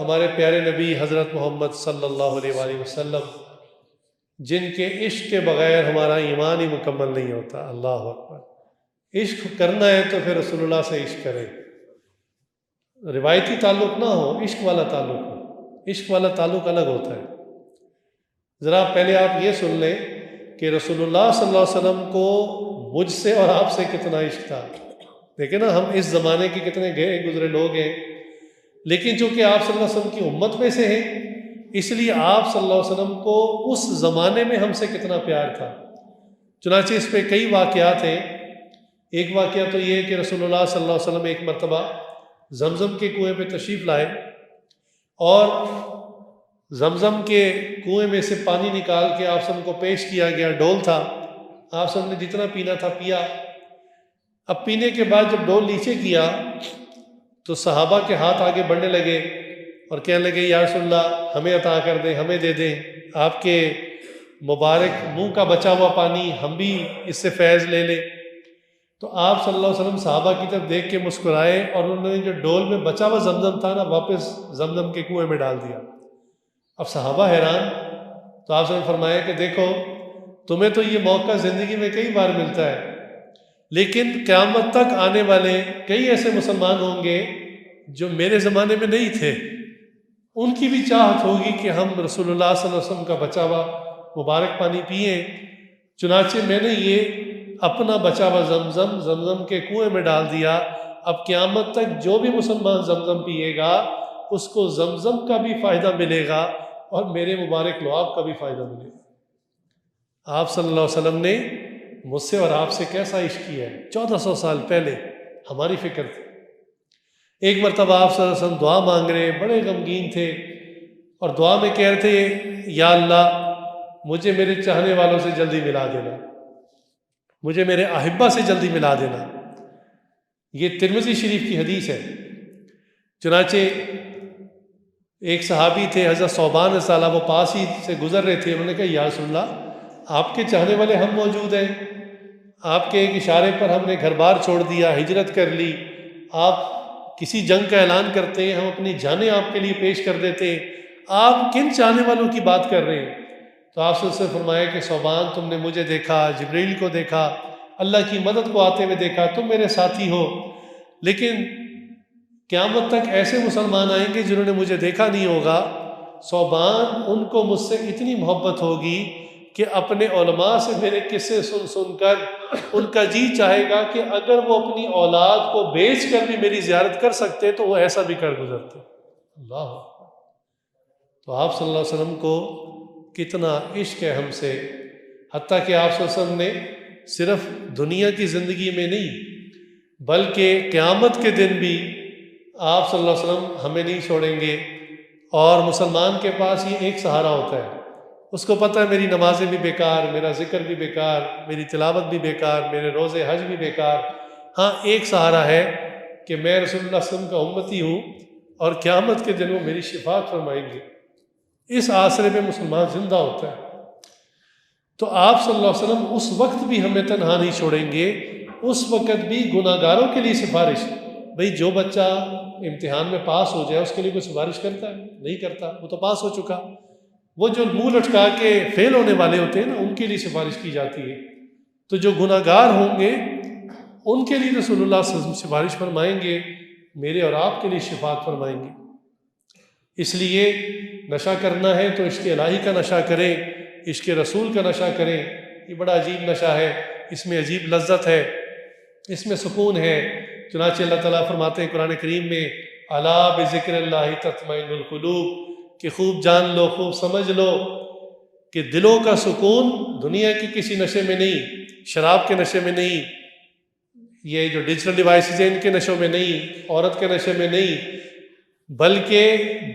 ہمارے پیارے نبی حضرت محمد صلی اللہ علیہ وآلہ وسلم، جن کے عشق کے بغیر ہمارا ایمان ہی مکمل نہیں ہوتا۔ اللہ اکبر۔ عشق کرنا ہے تو پھر رسول اللہ سے عشق کریں، روایتی تعلق نہ ہو، عشق والا تعلق ہو۔ عشق والا تعلق الگ ہوتا ہے۔ ذرا پہلے آپ یہ سن لیں کہ رسول اللہ صلی اللہ علیہ وسلم کو مجھ سے اور آپ سے کتنا عشق تھا۔ دیکھیں نا، ہم اس زمانے کے کتنے گئے گزرے لوگ ہیں، لیکن چونکہ آپ صلی اللہ علیہ وسلم کی امت میں سے ہیں، اس لیے آپ صلی اللہ علیہ وسلم کو اس زمانے میں ہم سے کتنا پیار تھا۔ چنانچہ اس پہ کئی واقعات ہیں۔ ایک واقعہ تو یہ ہے کہ رسول اللہ صلی اللہ علیہ وسلم ایک مرتبہ زمزم کے کنویں پہ تشریف لائے، اور زمزم کے کنویں میں سے پانی نکال کے آپ صلی اللہ علیہ وسلم کو پیش کیا گیا۔ ڈول تھا، آپ صلی اللہ علیہ وسلم نے جتنا پینا تھا پیا۔ اب پینے کے بعد جب ڈول نیچے کیا تو صحابہ کے ہاتھ آگے بڑھنے لگے اور کہنے لگے، یا رسول اللہ ہمیں عطا کر دیں، ہمیں دے دیں، آپ کے مبارک منہ کا بچا ہوا پانی ہم بھی اس سے فیض لے لیں۔ تو آپ صلی اللہ علیہ وسلم صحابہ کی طرف دیکھ کے مسکرائے، اور انہوں نے جو ڈول میں بچا ہوا زمزم تھا نا، واپس زمزم کے کنویں میں ڈال دیا۔ اب صحابہ حیران، تو آپ صلی اللہ علیہ وسلم نے فرمایا کہ دیکھو، تمہیں تو یہ موقع زندگی میں کئی بار ملتا ہے، لیکن قیامت تک آنے والے کئی ایسے مسلمان ہوں گے جو میرے زمانے میں نہیں تھے، ان کی بھی چاہت ہوگی کہ ہم رسول اللہ صلی اللہ علیہ وسلم کا بچا ہوا مبارک پانی پئیں۔ چنانچہ میں نے یہ اپنا بچا ہوا زمزم کے کنویں میں ڈال دیا۔ اب قیامت تک جو بھی مسلمان زمزم پیے گا، اس کو زمزم کا بھی فائدہ ملے گا اور میرے مبارک لعاب کا بھی فائدہ ملے گا۔ آپ صلی اللہ علیہ وسلم نے مجھ سے اور آپ سے کیسا عشق کیا ہے، 1400 سال پہلے ہماری فکر تھی۔ ایک مرتبہ آپ صلی اللہ علیہ وسلم دعا مانگ رہے، بڑے غمگین تھے، اور دعا میں کہہ رہے تھے، یا اللہ مجھے میرے چاہنے والوں سے جلدی ملا دینا، مجھے میرے احبہ سے جلدی ملا دینا۔ یہ ترمذی شریف کی حدیث ہے۔ چنانچہ ایک صحابی تھے حضرت ثوبان رضی اللہ عنہ، وہ پاس ہی سے گزر رہے تھے۔ انہوں نے کہا، یا رسول اللہ آپ کے چاہنے والے ہم موجود ہیں، آپ کے ایک اشارے پر ہم نے گھر بار چھوڑ دیا، ہجرت کر لی، آپ کسی جنگ کا اعلان کرتے ہیں، ہم اپنی جانیں آپ کے لیے پیش کر دیتے ہیں، آپ کن چاہنے والوں کی بات کر رہے ہیں؟ تو آپ سے فرمایا کہ ثوبان، تم نے مجھے دیکھا، جبریل کو دیکھا، اللہ کی مدد کو آتے ہوئے دیکھا، تم میرے ساتھی ہو، لیکن قیامت تک ایسے مسلمان آئیں گے جنہوں نے مجھے دیکھا نہیں ہوگا۔ ثوبان، ان کو مجھ سے اتنی محبت ہوگی کہ اپنے علماء سے میرے قصے سن سن کر ان کا جی چاہے گا کہ اگر وہ اپنی اولاد کو بیچ کر بھی میری زیارت کر سکتے تو وہ ایسا بھی کر گزرتے۔ اللہ اکبر۔ تو آپ صلی اللہ علیہ وسلم کو کتنا عشق ہے ہم سے، حتیٰ کہ آپ صلی اللہ علیہ وسلم نے صرف دنیا کی زندگی میں نہیں بلکہ قیامت کے دن بھی آپ صلی اللہ علیہ وسلم ہمیں نہیں چھوڑیں گے۔ اور مسلمان کے پاس یہ ایک سہارا ہوتا ہے، اس کو پتہ ہے میری نمازیں بھی بیکار، میرا ذکر بھی بیکار، میری تلاوت بھی بیکار، میرے روزے حج بھی بیکار۔ ہاں، ایک سہارا ہے کہ میں رسول اللہ صلی اللہ علیہ وسلم کا امتی ہوں، اور قیامت کے دن وہ میری شفاعت فرمائیں گے۔ اس آسرے میں مسلمان زندہ ہوتا ہے۔ تو آپ صلی اللہ علیہ وسلم اس وقت بھی ہمیں تنہا نہیں چھوڑیں گے، اس وقت بھی گناہ گاروں کے لیے سفارش۔ بھئی جو بچہ امتحان میں پاس ہو جائے اس کے لیے کوئی سفارش کرتا ہے؟ نہیں کرتا، وہ تو پاس ہو چکا۔ وہ جو منہ لٹکا کے فیل ہونے والے ہوتے ہیں نا، ان کے لیے سفارش کی جاتی ہے۔ تو جو گناہ گار ہوں گے ان کے لیے رسول اللہ صلی اللہ علیہ وسلم سفارش فرمائیں گے، میرے اور آپ کے لیے شفاعت فرمائیں گے۔ اس لیے نشہ کرنا ہے تو عشق الہی کا نشہ کریں، عشق رسول کا نشہ کریں۔ یہ بڑا عجیب نشہ ہے، اس میں عجیب لذت ہے، اس میں سکون ہے۔ چنانچہ اللہ تعالیٰ فرماتے ہیں قرآن کریم میں، الا بذکر اللہ تطمئن القلوب، کہ خوب جان لو، خوب سمجھ لو کہ دلوں کا سکون دنیا کی کسی نشے میں نہیں، شراب کے نشے میں نہیں، یہ جو ڈیجیٹل ڈیوائسز ہیں ان کے نشوں میں نہیں، عورت کے نشے میں نہیں، بلکہ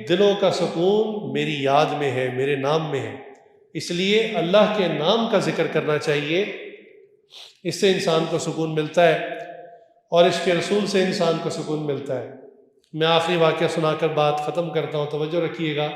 دلوں کا سکون میری یاد میں ہے، میرے نام میں ہے۔ اس لیے اللہ کے نام کا ذکر کرنا چاہیے، اس سے انسان کو سکون ملتا ہے، اور اس کے رسول سے انسان کو سکون ملتا ہے۔ میں آخری واقعہ سنا کر بات ختم کرتا ہوں، توجہ رکھیے گا۔